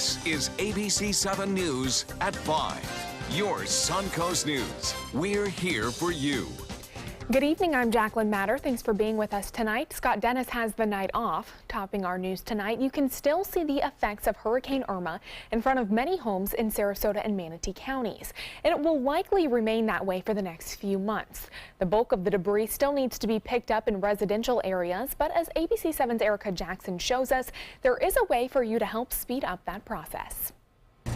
This is ABC7 News at 5. Your Suncoast News. We're here for you. Good evening, I'm Jacqueline Matter. Thanks for being with us tonight. Scott Dennis has the night off. Topping our news tonight, you can still see the effects of Hurricane Irma in front of many homes in Sarasota and Manatee counties. And it will likely remain that way for the next few months. The bulk of the debris still needs to be picked up in residential areas, but as ABC7's Erica Jackson shows us, there is a way for you to help speed up that process.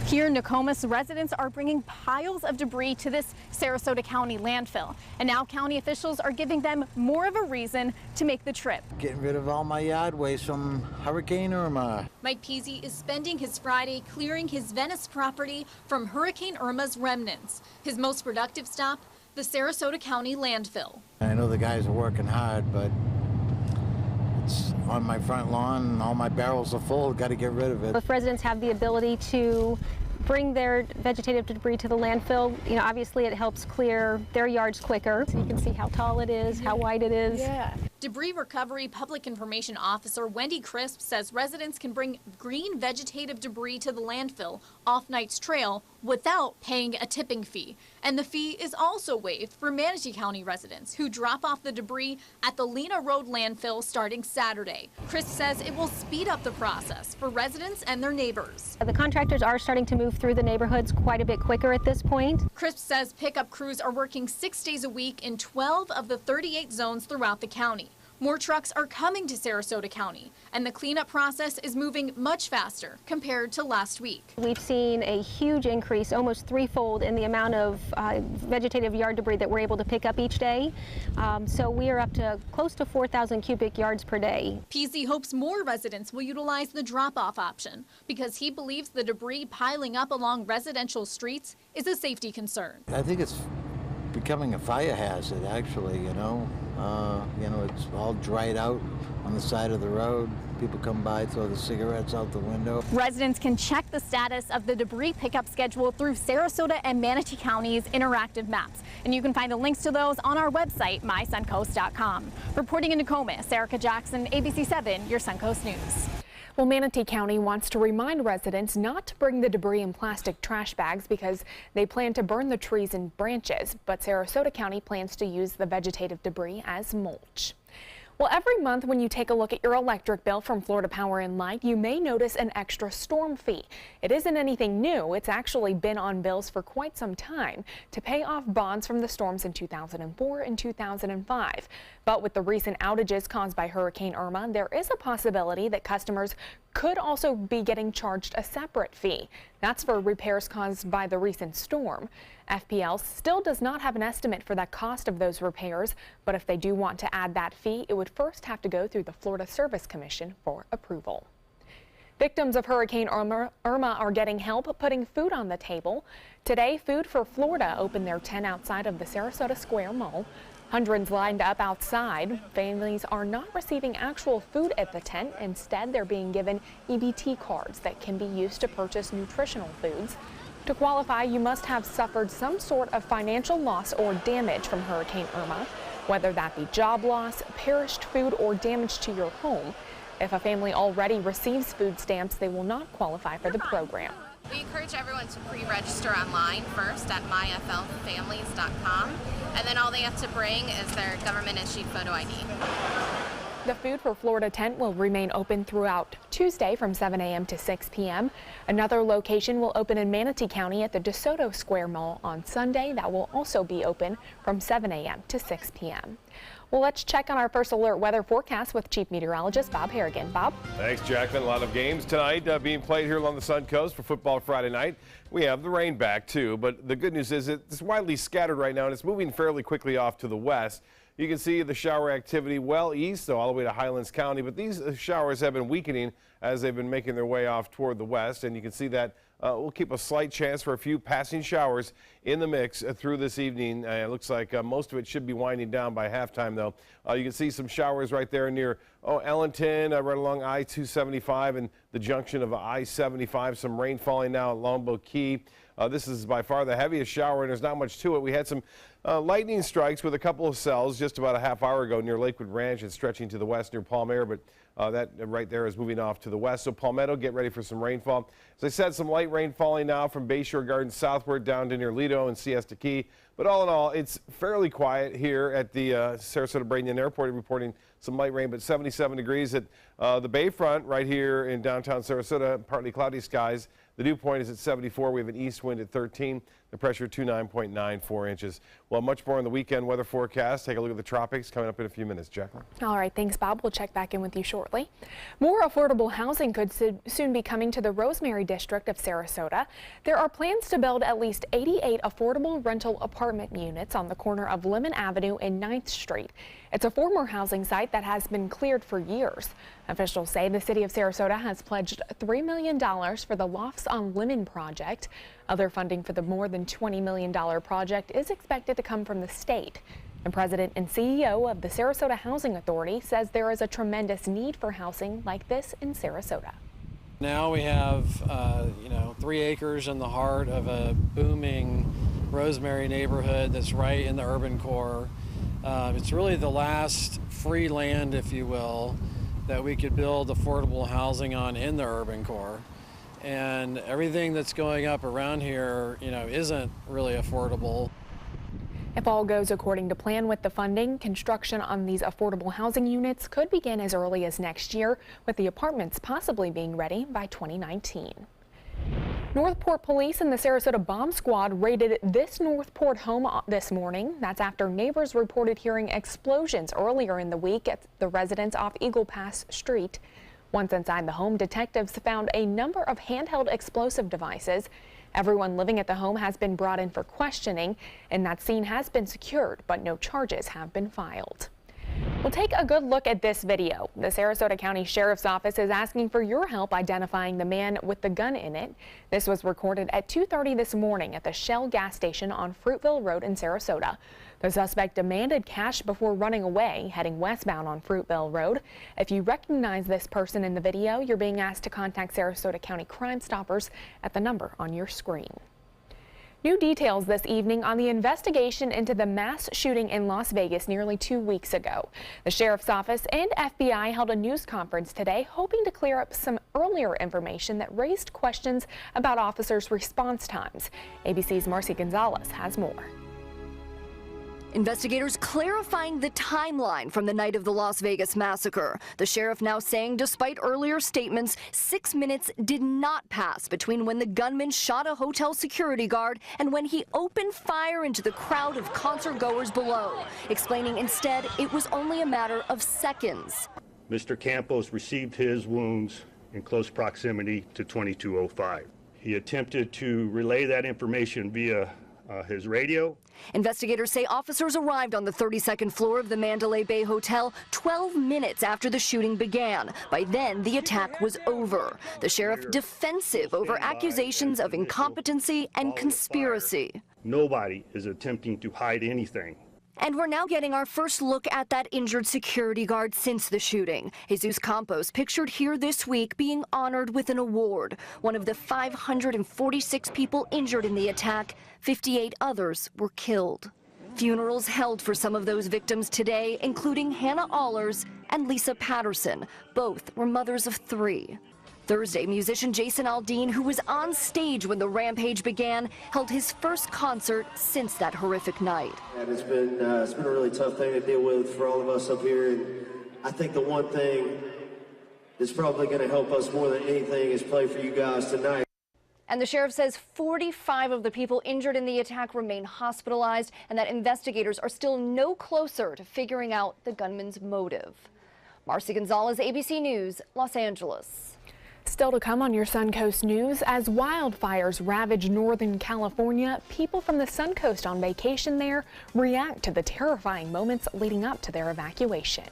Here in Nokomis, residents are bringing piles of debris to this Sarasota County landfill. And now county officials are giving them more of a reason to make the trip. Getting rid of all my yard waste from Hurricane Irma. Mike Peasy is spending his Friday clearing his Venice property from Hurricane Irma's remnants. His most productive stop, the Sarasota County landfill. I know the guys are working hard, but it's on my front lawn and all my barrels are full. Got to get rid of it. If residents have the ability to bring their vegetative debris to the landfill, obviously it helps clear their yards quicker. So you can see how tall it is, how wide it is. Yeah. Debris Recovery Public Information Officer Wendy Crisp says residents can bring green vegetative debris to the landfill off Knight's Trail without paying a tipping fee. And the fee is also waived for Manatee County residents who drop off the debris at the Lena Road landfill starting Saturday. Crisp says it will speed up the process for residents and their neighbors. The contractors are starting to move through the neighborhoods quite a bit quicker at this point. Crisp says pickup crews are working 6 days a week in 12 of the 38 zones throughout the county. More trucks are coming to Sarasota County, and the cleanup process is moving much faster compared to last week. We've seen a huge increase, almost threefold, in the amount of vegetative yard debris that we're able to pick up each day. So we are up to close to 4,000 cubic yards per day. Peasy hopes more residents will utilize the drop-off option because he believes the debris piling up along residential streets is a safety concern. I think it's becoming a fire hazard, actually, it's all dried out on the side of the road. People come by, throw the cigarettes out the window. Residents can check the status of the debris pickup schedule through Sarasota and Manatee County's interactive maps. And you can find the links to those on our website, mysuncoast.com. Reporting in Nokomis, Erica Jackson, ABC7, your Suncoast News. Well, Manatee County wants to remind residents not to bring the debris in plastic trash bags because they plan to burn the trees and branches, but Sarasota County plans to use the vegetative debris as mulch. Well, every month when you take a look at your electric bill from Florida Power and Light, you may notice an extra storm fee. It isn't anything new. It's actually been on bills for quite some time to pay off bonds from the storms in 2004 and 2005. But with the recent outages caused by Hurricane Irma, there is a possibility that customers could also be getting charged a separate fee. That's for repairs caused by the recent storm. FPL still does not have an estimate for the cost of those repairs, but if they do want to add that fee, it would first have to go through the Florida Service Commission for approval. Victims of Hurricane Irma are getting help putting food on the table. Today, Food for Florida opened their tent outside of the Sarasota Square Mall. Hundreds lined up outside. Families are not receiving actual food at the tent. Instead, they're being given EBT cards that can be used to purchase nutritional foods. To qualify, you must have suffered some sort of financial loss or damage from Hurricane Irma, whether that be job loss, perished food, or damage to your home. If a family already receives food stamps, they will not qualify for the program. We encourage everyone to pre-register online first at myflfamilies.com, and then all they have to bring is their government-issued photo ID. The Food for Florida tent will remain open throughout Tuesday from 7 a.m. to 6 p.m. Another location will open in Manatee County at the DeSoto Square Mall on Sunday. That will also be open from 7 a.m. to 6 p.m. Well, let's check on our first alert weather forecast with Chief Meteorologist Bob Harrigan. Bob? Thanks, Jacqueline. A lot of games tonight being played here along the Suncoast for football Friday night. We have the rain back, too, but the good news is it's widely scattered right now, and it's moving fairly quickly off to the west. You can see the shower activity well east, so all the way to Highlands County, but these showers have been weakening as they've been making their way off toward the west, and you can see that we'll keep a slight chance for a few passing showers in the mix through this evening. It looks like most of it should be winding down by halftime, though. You can see some showers right there near Ellington, right along I-275 and the junction of I-75. Some rain falling now at Longboat Key. This is by far the heaviest shower, and there's not much to it. We had some lightning strikes with a couple of cells just about a half hour ago near Lakewood Ranch and stretching to the west near Palm Air, but That right there is moving off to the west. So Palmetto, get ready for some rainfall. As I said, some light rain falling now from Bayshore Gardens southward down to near Lido and Siesta Key. But all in all, it's fairly quiet here at the Sarasota Bradenton Airport, reporting some light rain, but 77 degrees at the Bayfront right here in downtown Sarasota, partly cloudy skies. The dew point is at 74. We have an east wind at 13. The pressure 29.94 inches. Well, much more on the weekend weather forecast. Take a look at the tropics coming up in a few minutes. Jacqueline. All right, thanks, Bob. We'll check back in with you shortly. More affordable housing could soon be coming to the Rosemary district of Sarasota. There are plans to build at least 88 affordable rental apartment units on the corner of Lemon Avenue and 9th Street. It's a former housing site that has been cleared for years. Officials say the city of Sarasota has pledged $3 million for the Lofts on Lemon project. Other funding for the more than $20 million project is expected to come from the state. And President and CEO of the Sarasota Housing Authority says there is a tremendous need for housing like this in Sarasota. Now we have, 3 acres in the heart of a booming Rosemary neighborhood that's right in the urban core. It's really the last free land, if you will, that we could build affordable housing on in the urban core. And everything that's going up around here, isn't really affordable. If all goes according to plan with the funding, construction on these affordable housing units could begin as early as next year, with the apartments possibly being ready by 2019. Northport police and the Sarasota Bomb Squad raided this Northport home this morning. That's after neighbors reported hearing explosions earlier in the week at the residence off Eagle Pass Street. Once inside the home, detectives found a number of handheld explosive devices. Everyone living at the home has been brought in for questioning, and that scene has been secured, but no charges have been filed. We'll take a good look at this video. The Sarasota County Sheriff's Office is asking for your help identifying the man with the gun in it. This was recorded at 2:30 this morning at the Shell gas station on Fruitville Road in Sarasota. The suspect demanded cash before running away, heading westbound on Fruitville Road. If you recognize this person in the video, you're being asked to contact Sarasota County Crime Stoppers at the number on your screen. New details this evening on the investigation into the mass shooting in Las Vegas nearly 2 weeks ago. The Sheriff's Office and FBI held a news conference today hoping to clear up some earlier information that raised questions about officers' response times. ABC's Marcy Gonzalez has more. Investigators clarifying the timeline from the night of the Las Vegas massacre. The sheriff now saying despite earlier statements, 6 minutes did not pass between when the gunman shot a hotel security guard and when he opened fire into the crowd of concert goers below, explaining instead it was only a matter of seconds. Mr. Campos received his wounds in close proximity to 2205. He attempted to relay that information via his radio. Investigators say officers arrived on the 32nd floor of the Mandalay Bay Hotel 12 minutes after the shooting began. By then, the attack was over. The sheriff defensive over accusations of incompetency and conspiracy. Nobody is attempting to hide anything. And we're now getting our first look at that injured security guard since the shooting. Jesus Campos, pictured here this week, being honored with an award. One of the 546 people injured in the attack, 58 others were killed. Funerals held for some of those victims today, including Hannah Allers and Lisa Patterson. Both were mothers of 3. Thursday, musician Jason Aldean, who was on stage when the rampage began, held his first concert since that horrific night. And it's been a really tough thing to deal with for all of us up here. And I think the one thing that's probably going to help us more than anything is play for you guys tonight. And the sheriff says 45 of the people injured in the attack remain hospitalized and that investigators are still no closer to figuring out the gunman's motive. Marcy Gonzalez, ABC News, Los Angeles. Still to come on your Suncoast News, as wildfires ravage Northern California, people from the Suncoast on vacation there react to the terrifying moments leading up to their evacuation.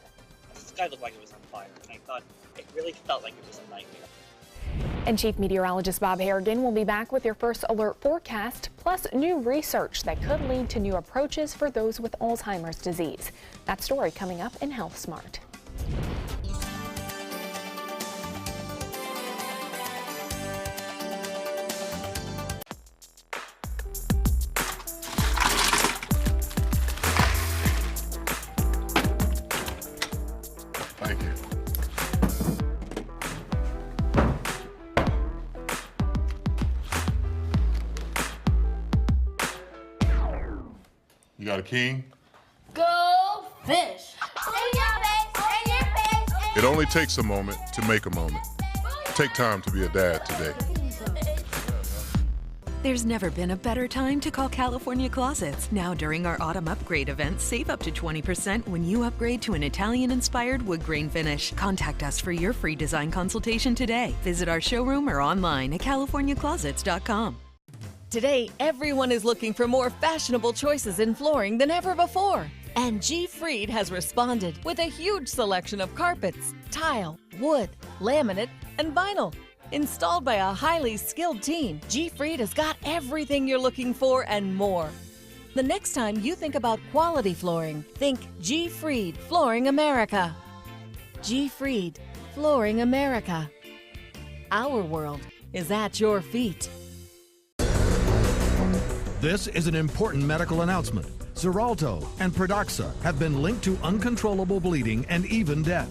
The sky looked like it was on fire, and I thought it really felt like it was a nightmare. And Chief Meteorologist Bob Harrigan will be back with your first alert forecast, plus new research that could lead to new approaches for those with Alzheimer's disease. That story coming up in Health Smart. Thank you. You got a king? Go fish! It only takes a moment to make a moment. Take time to be a dad today. There's never been a better time to call California Closets. Now during our autumn upgrade event, save up to 20% when you upgrade to an Italian-inspired wood grain finish. Contact us for your free design consultation today. Visit our showroom or online at californiaclosets.com. Today, everyone is looking for more fashionable choices in flooring than ever before. And G. Fried has responded with a huge selection of carpets, tile, wood, laminate, and vinyl. Installed by a highly skilled team, G. Fried has got everything you're looking for and more. The next time you think about quality flooring, think G. Fried Flooring America. G. Fried Flooring America. Our world is at your feet. This is an important medical announcement. Xarelto and Pradaxa have been linked to uncontrollable bleeding and even death.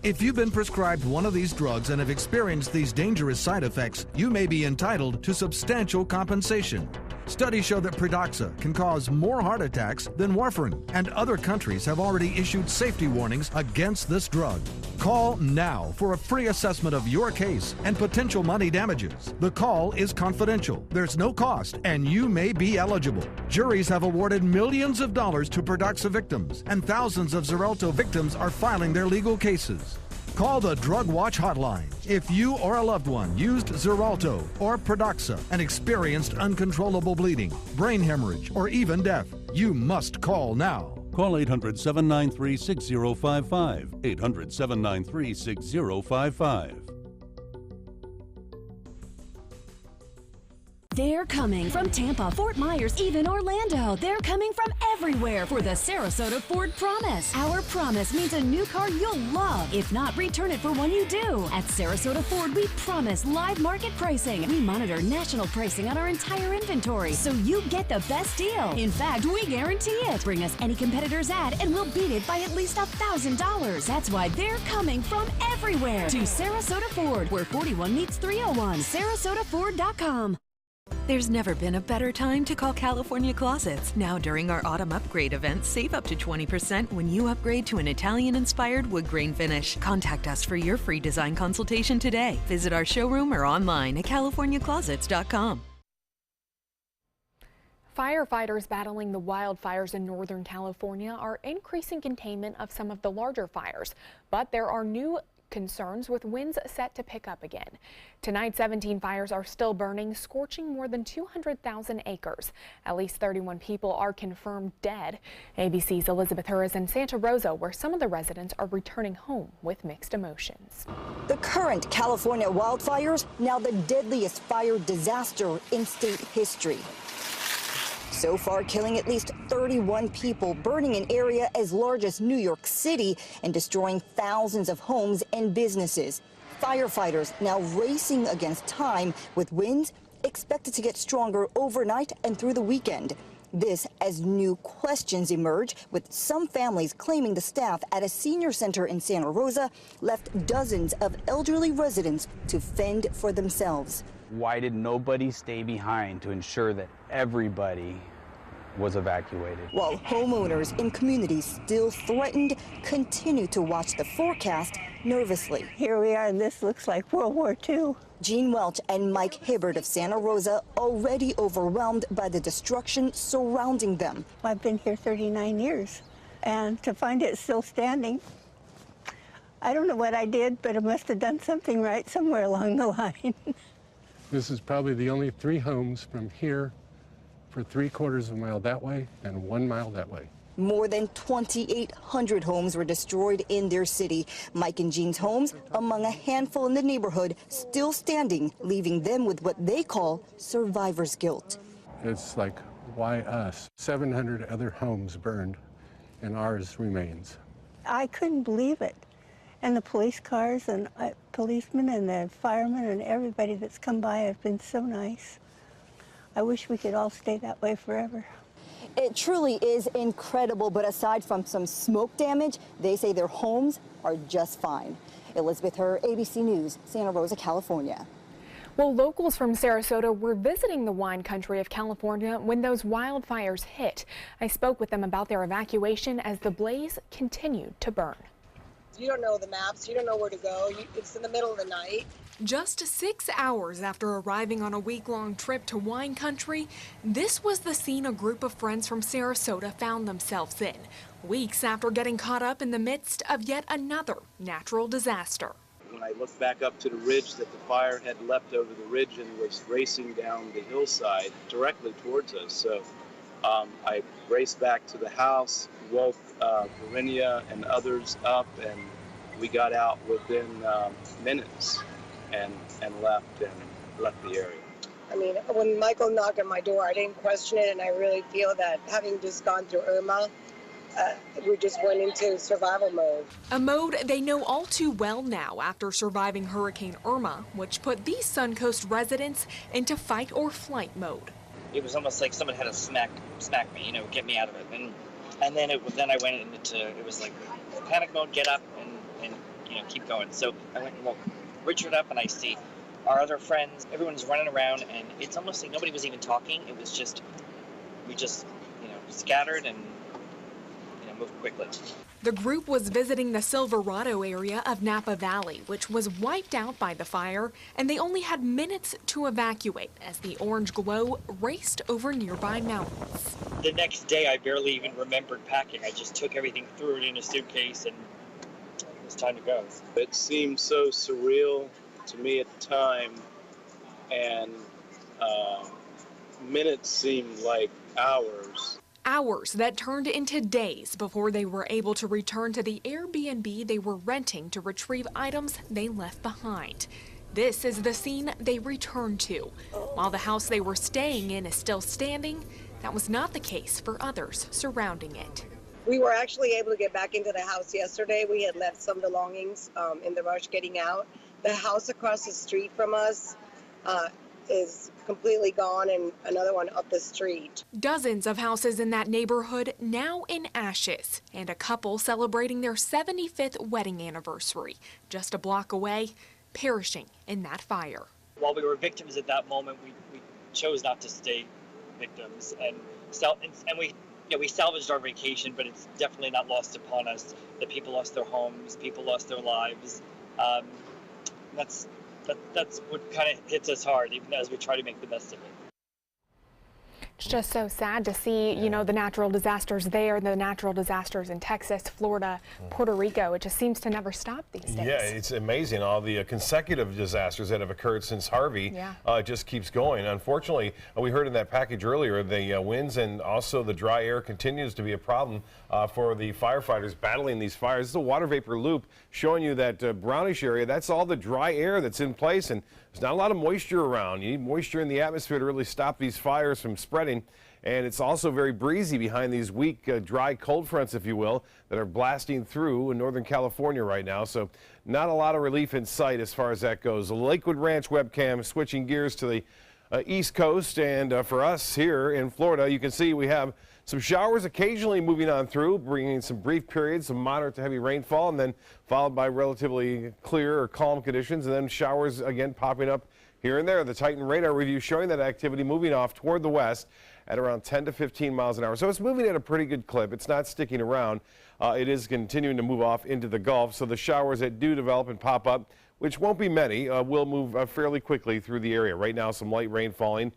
If you've been prescribed one of these drugs and have experienced these dangerous side effects, you may be entitled to substantial compensation. Studies show that Pradaxa can cause more heart attacks than warfarin, and other countries have already issued safety warnings against this drug. Call now for a free assessment of your case and potential money damages. The call is confidential, there's no cost, and you may be eligible. Juries have awarded millions of dollars to Pradaxa victims, and thousands of Xarelto victims are filing their legal cases. Call the Drug Watch hotline if you or a loved one used Xarelto or Pradaxa and experienced uncontrollable bleeding, brain hemorrhage, or even death. You must call now. Call 800-793-6055. 800-793-6055. They're coming from Tampa, Fort Myers, even Orlando. They're coming from everywhere for the Sarasota Ford Promise. Our promise means a new car you'll love. If not, return it for one you do. At Sarasota Ford, we promise live market pricing. We monitor national pricing on our entire inventory, so you get the best deal. In fact, we guarantee it. Bring us any competitor's ad, and we'll beat it by at least $1,000. That's why they're coming from everywhere to Sarasota Ford, where 41 meets 301. SarasotaFord.com. There's never been a better time to call California Closets. Now during our autumn upgrade event, save up to 20% when you upgrade to an Italian-inspired wood grain finish. Contact us for your free design consultation today. Visit our showroom or online at californiaclosets.com. Firefighters battling the wildfires in Northern California are increasing containment of some of the larger fires, but there are new concerns with winds set to pick up again. Tonight, 17 fires are still burning, scorching more than 200,000 acres. At least 31 people are confirmed dead. ABC's Elizabeth Hur is in Santa Rosa, where some of the residents are returning home with mixed emotions. The current California wildfires, now the deadliest fire disaster in state history. So far, killing at least 31 people, burning an area as large as New York City and destroying thousands of homes and businesses. Firefighters now racing against time, with winds expected to get stronger overnight and through the weekend. This as new questions emerge, with some families claiming the staff at a senior center in Santa Rosa left dozens of elderly residents to fend for themselves. Why did nobody stay behind to ensure that everybody was evacuated? While homeowners in communities still threatened continue to watch the forecast nervously. Here we are, and this looks like World War II. Jean Welch and Mike Hibbard of Santa Rosa already overwhelmed by the destruction surrounding them. I've been here 39 years, and to find it still standing, I don't know what I did, but I must have done something right somewhere along the line. This is probably the only 3 homes from here for 3/4 of a mile that way and 1 mile that way. More than 2,800 homes were destroyed in their city. Mike and Jean's homes, among a handful in the neighborhood, still standing, leaving them with what they call survivor's guilt. It's like, why us? 700 other homes burned, and ours remains. I couldn't believe it. And the police cars and policemen and the firemen and everybody that's come by have been so nice. I wish we could all stay that way forever. It truly is incredible, but aside from some smoke damage, they say their homes are just fine. Elizabeth Hur, ABC News, Santa Rosa, California. Well, locals from Sarasota were visiting the wine country of California when those wildfires hit. I spoke with them about their evacuation as the blaze continued to burn. You don't know the maps, you don't know where to go, it's in the middle of the night. Just 6 hours after arriving on a week-long trip to wine country, this was the scene a group of friends from Sarasota found themselves in, weeks after getting caught up in the midst of yet another natural disaster. When I looked back up to the ridge that the fire had leapt over the ridge and was racing down the hillside directly towards us. So I raced back to the house, woke Verinia and others up, and we got out within minutes and left the area. I mean, when Michael knocked on my door, I didn't question it, and I really feel that having just gone through Irma, we just went into survival mode. A mode they know all too well now after surviving Hurricane Irma, which put these Suncoast residents into fight or flight mode. It was almost like someone had to smack me, get me out of it. And then I went into, it was like panic mode, get up and keep going. So I went and woke Richard up, and I see our other friends, everyone's running around, and it's almost like nobody was even talking. It was just, we just, scattered and moved quickly. The group was visiting the Silverado area of Napa Valley, which was wiped out by the fire, and they only had minutes to evacuate as the orange glow raced over nearby mountains. The next day, I barely even remembered packing. I just took everything, threw it in a suitcase, and it was time to go. It seemed so surreal to me at the time, and minutes seemed like hours. Hours that turned into days before they were able to return to the Airbnb they were renting to retrieve items they left behind. This is the scene they returned to. While the house they were staying in is still standing, that was not the case for others surrounding it. We were actually able to get back into the house yesterday. We had left some belongings in the rush getting out. The house across the street from us is completely gone, and another one up the street. Dozens of houses in that neighborhood now in ashes, and a couple celebrating their 75th wedding anniversary just a block away, perishing in that fire. While we were victims at that moment, we chose not to stay victims, and we salvaged our vacation, but it's definitely not lost upon us that people lost their homes, people lost their lives. That's what kind of hits us hard, even as we try to make the best of it. It's just so sad to see, the natural disasters there, the natural disasters in Texas, Florida, Puerto Rico. It just seems to never stop these days. Yeah, it's amazing. All the consecutive disasters that have occurred since Harvey just keeps going. Unfortunately, we heard in that package earlier, the winds and also the dry air continues to be a problem for the firefighters battling these fires. This is a water vapor loop showing you that brownish area. That's all the dry air that's in place, and there's not a lot of moisture around. You need moisture in the atmosphere to really stop these fires from spreading. And it's also very breezy behind these weak, dry cold fronts, if you will, that are blasting through in Northern California right now. So not a lot of relief in sight as far as that goes. The Lakewood Ranch webcam switching gears to the East Coast. And for us here in Florida, you can see we have some showers occasionally moving on through, bringing some brief periods of moderate to heavy rainfall, and then followed by relatively clear or calm conditions, and then showers again popping up here and there. The Titan radar review showing that activity moving off toward the west at around 10 to 15 miles an hour. So it's moving at a pretty good clip. It's not sticking around. It is continuing to move off into the Gulf. So the showers that do develop and pop up, which won't be many, will move fairly quickly through the area. Right now, some light rain falling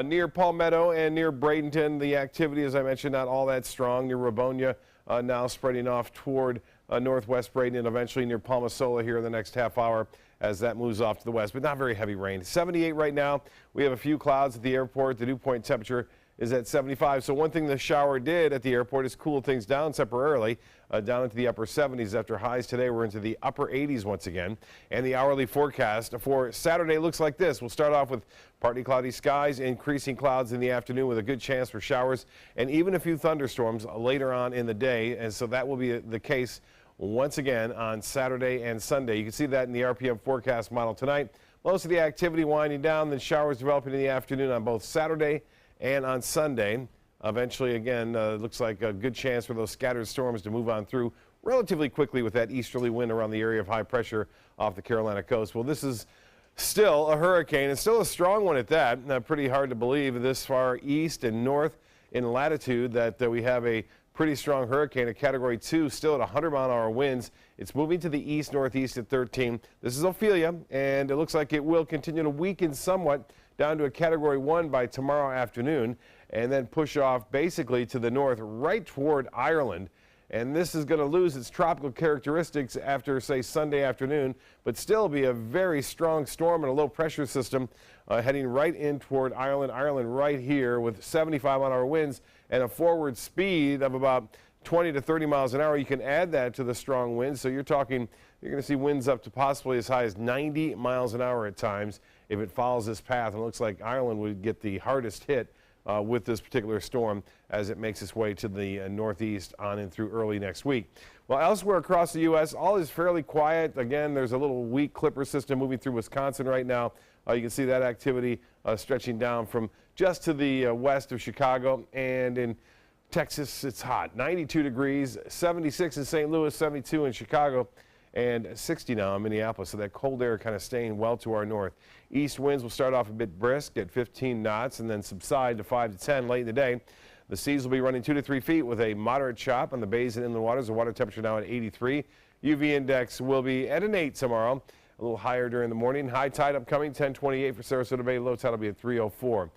near Palmetto and near Bradenton. The activity, as I mentioned, not all that strong. Near Rabonia, now spreading off toward northwest Bradenton and eventually near Palmasola here in the next half hour as that moves off to the west, but not very heavy rain. 78 right now. We have a few clouds at the airport. The dew point temperature is at 75. So one thing the shower did at the airport is cool things down temporarily, down into the upper 70s after highs today. We're into the upper 80s once again. And the hourly forecast for Saturday looks like this. We'll start off with partly cloudy skies, increasing clouds in the afternoon with a good chance for showers and even a few thunderstorms later on in the day. And so that will be the case once again on Saturday and Sunday. You can see that in the RPM forecast model tonight. Most of the activity winding down, then showers developing in the afternoon on both Saturday and on Sunday. Eventually, again, looks like a good chance for those scattered storms to move on through relatively quickly with that easterly wind around the area of high pressure off the Carolina coast. Well, this is Still a hurricane, and still a strong one at that. Pretty hard to believe this far east and north in latitude that we have a pretty strong hurricane, a Category 2, still at 100-mile-an-hour winds. It's moving to the east-northeast at 13. This is Ophelia, and it looks like it will continue to weaken somewhat down to a Category 1 by tomorrow afternoon, and then push off basically to the north right toward Ireland. And this is going to lose its tropical characteristics after, say, Sunday afternoon, but still be a very strong storm and a low pressure system heading right in toward Ireland. Ireland right here with 75-mile-an-hour winds and a forward speed of about 20 to 30 miles an hour. You can add that to the strong winds, so you're going to see winds up to possibly as high as 90 miles an hour at times if it follows this path. And it looks like Ireland would get the hardest hit with this particular storm as it makes its way to the northeast on and through early next week. Well, elsewhere across the U.S., all is fairly quiet. Again, there's a little weak Clipper system moving through Wisconsin right now. You can see that activity stretching down from just to the west of Chicago. And in Texas, it's hot. 92 degrees, 76 in St. Louis, 72 in Chicago, and 60 now in Minneapolis. So that cold air kind of staying well to our north. East winds will start off a bit brisk at 15 knots and then subside to 5 to 10 late in the day. The seas will be running 2 to 3 feet with a moderate chop on the bays and inland waters. The water temperature now at 83. UV index will be at an 8 tomorrow. A little higher during the morning. High tide upcoming, 10:28 for Sarasota Bay. Low tide will be at 3:04.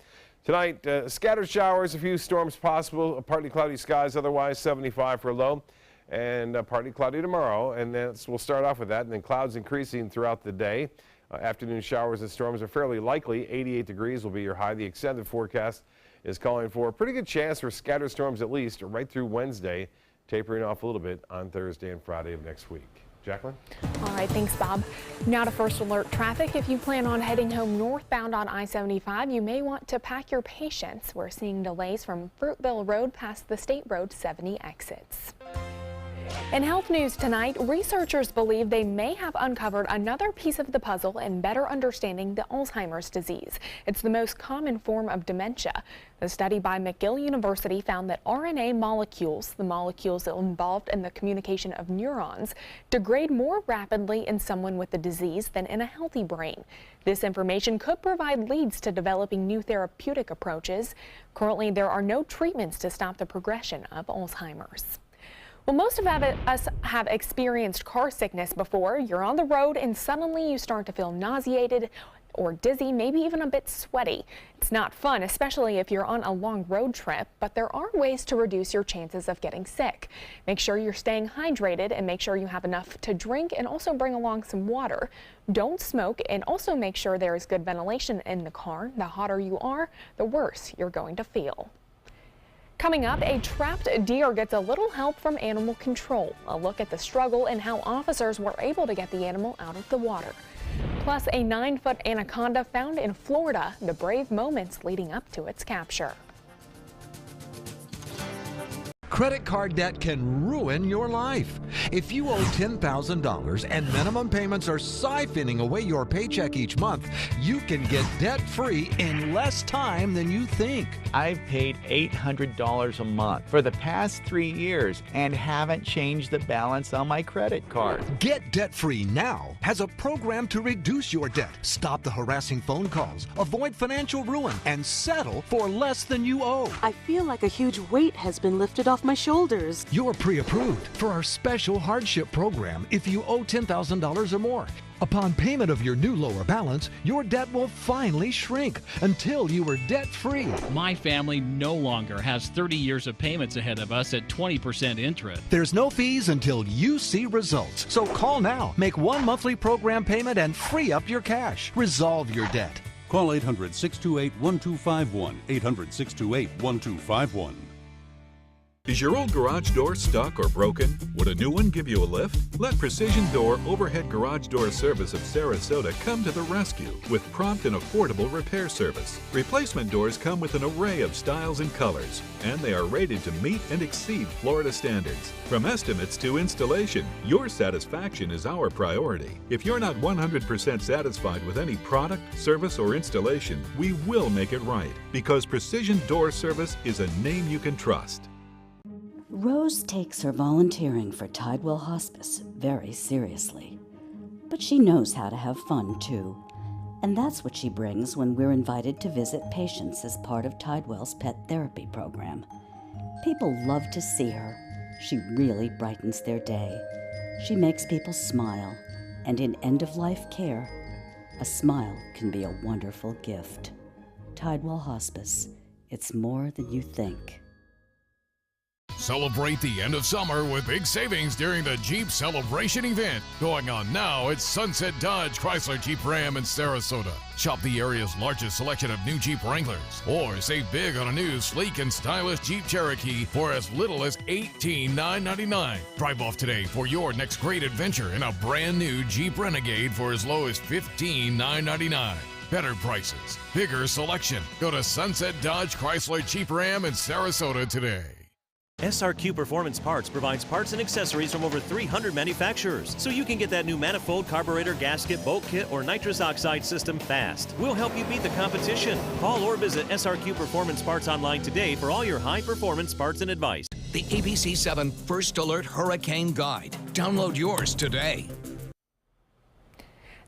Tonight, scattered showers, a few storms possible. Partly cloudy skies, otherwise 75 for a low. And partly cloudy tomorrow. And we'll start off with that. And then clouds increasing throughout the day. Afternoon showers and storms are fairly likely. 88 degrees will be your high. The extended forecast is calling for a pretty good chance for scattered storms at least right through Wednesday, tapering off a little bit on Thursday and Friday of next week. Jacqueline? All right, thanks, Bob. Now to first alert traffic. If you plan on heading home northbound on I-75, you may want to pack your patience. We're seeing delays from Fruitville Road past the State Road 70 exits. In health news tonight, researchers believe they may have uncovered another piece of the puzzle in better understanding the Alzheimer's disease. It's the most common form of dementia. A study by McGill University found that RNA molecules, the molecules involved in the communication of neurons, degrade more rapidly in someone with the disease than in a healthy brain. This information could provide leads to developing new therapeutic approaches. Currently, there are no treatments to stop the progression of Alzheimer's. Well, most of us have experienced car sickness before. You're on the road and suddenly you start to feel nauseated or dizzy, maybe even a bit sweaty. It's not fun, especially if you're on a long road trip, but there are ways to reduce your chances of getting sick. Make sure you're staying hydrated and make sure you have enough to drink, and also bring along some water. Don't smoke, and also make sure there is good ventilation in the car. The hotter you are, the worse you're going to feel. Coming up, a trapped deer gets a little help from animal control. A look at the struggle and how officers were able to get the animal out of the water. Plus, a 9-foot anaconda found in Florida, the brave moments leading up to its capture. Credit card debt can ruin your life. If you owe $10,000 and minimum payments are siphoning away your paycheck each month, you can get debt-free in less time than you think. I've paid $800 a month for the past 3 years and haven't changed the balance on my credit card. Get debt-free now has a program to reduce your debt, stop the harassing phone calls, avoid financial ruin, and settle for less than you owe. I feel like a huge weight has been lifted off my shoulders. You're pre-approved for our special hardship program if you owe $10,000 or more. Upon payment of your new lower balance, your debt will finally shrink until you are debt-free. My family no longer has 30 years of payments ahead of us at 20% interest. There's no fees until you see results. So call now, make one monthly program payment, and free up your cash. Resolve your debt. Call 800-628-1251, 800-628-1251. Is your old garage door stuck or broken? Would a new one give you a lift? Let Precision Door Overhead Garage Door Service of Sarasota come to the rescue with prompt and affordable repair service. Replacement doors come with an array of styles and colors, and they are rated to meet and exceed Florida standards. From estimates to installation, your satisfaction is our priority. If you're not 100% satisfied with any product, service, or installation, we will make it right, because Precision Door Service is a name you can trust. Rose takes her volunteering for Tidewell Hospice very seriously, but she knows how to have fun too. And that's what she brings when we're invited to visit patients as part of Tidewell's pet therapy program. People love to see her. She really brightens their day. She makes people smile, and in end-of-life care, a smile can be a wonderful gift. Tidewell Hospice. It's more than you think. Celebrate the end of summer with big savings during the Jeep Celebration event going on now at Sunset Dodge Chrysler Jeep Ram in Sarasota. Shop the area's largest selection of new Jeep Wranglers, or save big on a new sleek and stylish Jeep Cherokee for as little as $18,999. Drive off today for your next great adventure in a brand new Jeep Renegade for as low as $15,999. Better prices, bigger selection. Go to Sunset Dodge Chrysler Jeep Ram in Sarasota today. SRQ Performance Parts provides parts and accessories from over 300 manufacturers, so you can get that new manifold, carburetor, gasket, bolt kit, or nitrous oxide system fast. We'll help you beat the competition. Call or visit SRQ Performance Parts online today for all your high-performance parts and advice. The ABC7 First Alert Hurricane Guide. Download yours today.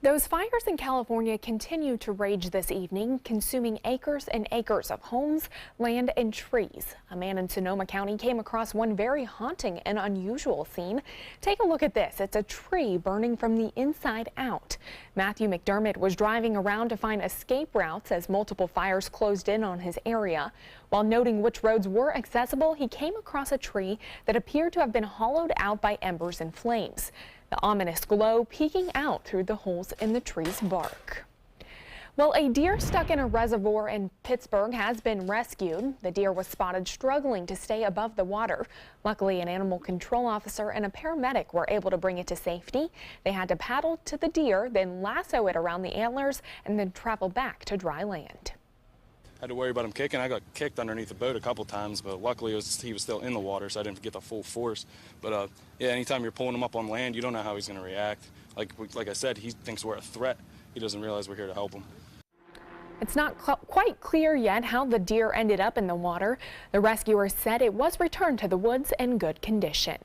Those fires in California continue to rage this evening, consuming acres and acres of homes, land, and trees. A man in Sonoma County came across one very haunting and unusual scene. Take a look at this. It's a tree burning from the inside out. Matthew McDermott was driving around to find escape routes as multiple fires closed in on his area. While noting which roads were accessible, he came across a tree that appeared to have been hollowed out by embers and flames. The ominous glow peeking out through the holes in the tree's bark. Well, a deer stuck in a reservoir in Pittsburgh has been rescued. The deer was spotted struggling to stay above the water. Luckily, an animal control officer and a paramedic were able to bring it to safety. They had to paddle to the deer, then lasso it around the antlers, and then travel back to dry land. Had to worry about him kicking. I got kicked underneath the boat a couple times, but luckily he was still in the water, so I didn't get the full force. But yeah, anytime you're pulling him up on land, you don't know how he's going to react. Like I said, he thinks we're a threat. He doesn't realize we're here to help him. It's not quite clear yet how the deer ended up in the water. The rescuers said it was returned to the woods in good condition.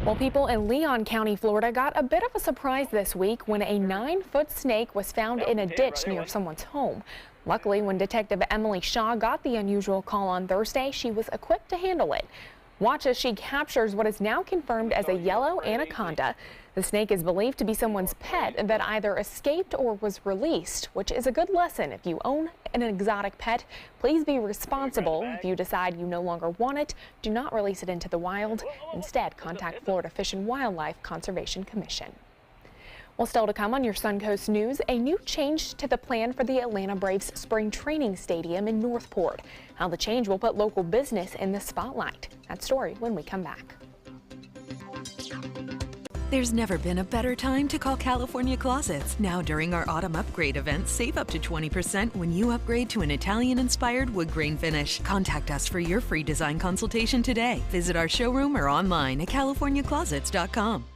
Well, people in Leon County, Florida got a bit of a surprise this week when a 9-foot snake was found in a ditch near someone's home. Luckily, when Detective Emily Shaw got the unusual call on Thursday, she was equipped to handle it. Watch as she captures what is now confirmed as a yellow anaconda. The snake is believed to be someone's pet that either escaped or was released, which is a good lesson. If you own an exotic pet, please be responsible. If you decide you no longer want it, do not release it into the wild. Instead, contact Florida Fish and Wildlife Conservation Commission. Well, still to come on your Suncoast News, a new change to the plan for the Atlanta Braves spring training stadium in Northport. How the change will put local business in the spotlight. That story when we come back. There's never been a better time to call California Closets. Now during our autumn upgrade event, save up to 20% when you upgrade to an Italian-inspired wood grain finish. Contact us for your free design consultation today. Visit our showroom or online at californiaclosets.com.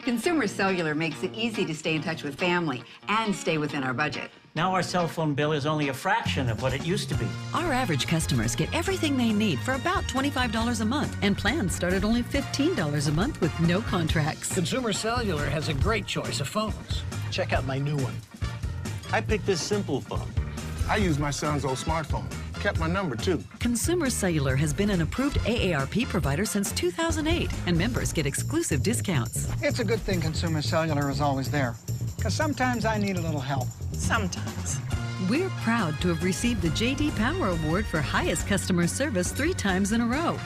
Consumer Cellular makes it easy to stay in touch with family and stay within our budget. Now our cell phone bill is only a fraction of what it used to be. Our average customers get everything they need for about $25 a month, and plans start at only $15 a month with no contracts. Consumer Cellular has a great choice of phones. Check out my new one. I picked this simple phone. I use my son's old smartphone. Kept my number, too. Consumer Cellular has been an approved AARP provider since 2008, and members get exclusive discounts. It's a good thing Consumer Cellular is always there, because sometimes I need a little help. Sometimes. We're proud to have received the J.D. Power Award for highest customer service 3 times in a row.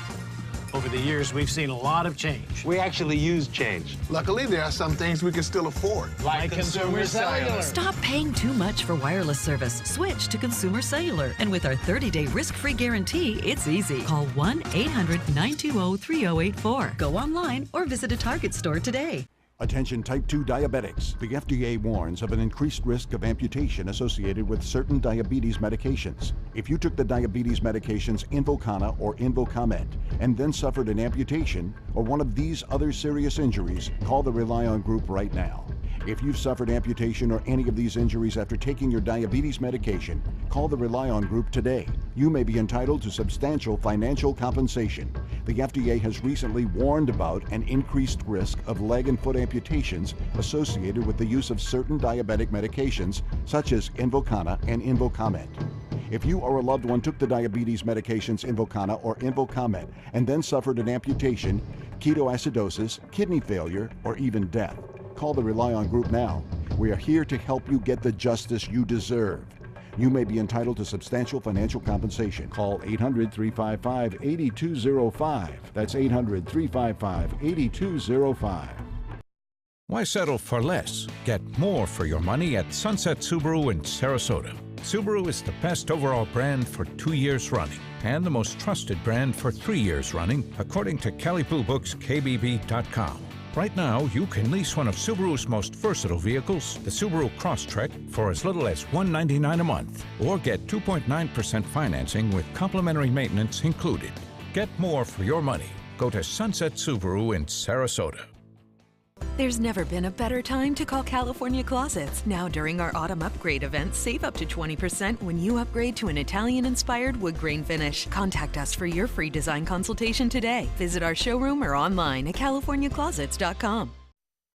Over the years, we've seen a lot of change. We actually use change. Luckily, there are some things we can still afford. Like Consumer Cellular. Stop paying too much for wireless service. Switch to Consumer Cellular. And with our 30-day risk-free guarantee, it's easy. Call 1-800-920-3084. Go online or visit a Target store today. Attention type 2 diabetics. The FDA warns of an increased risk of amputation associated with certain diabetes medications. If you took the diabetes medications Invokana or Invokamet and then suffered an amputation or one of these other serious injuries, call the Rely On Group right now. If you've suffered amputation or any of these injuries after taking your diabetes medication, call the Rely On Group today. You may be entitled to substantial financial compensation. The FDA has recently warned about an increased risk of leg and foot amputations associated with the use of certain diabetic medications such as Invokana and Invokamet. If you or a loved one took the diabetes medications Invokana or Invokamet and then suffered an amputation, ketoacidosis, kidney failure, or even death, call the Rely On Group now. We are here to help you get the justice you deserve. You may be entitled to substantial financial compensation. Call 800-355-8205. That's 800-355-8205. Why settle for less? Get more for your money at Sunset Subaru in Sarasota. Subaru is the best overall brand for 2 years running and the most trusted brand for 3 years running, according to Kelley Blue Book's KBB.com. Right now, you can lease one of Subaru's most versatile vehicles, the Subaru Crosstrek, for as little as $199 a month, or get 2.9% financing with complimentary maintenance included. Get more for your money. Go to Sunset Subaru in Sarasota. There's never been a better time to call California Closets. Now during our autumn upgrade event, save up to 20% when you upgrade to an Italian-inspired wood grain finish. Contact us for your free design consultation today. Visit our showroom or online at californiaclosets.com.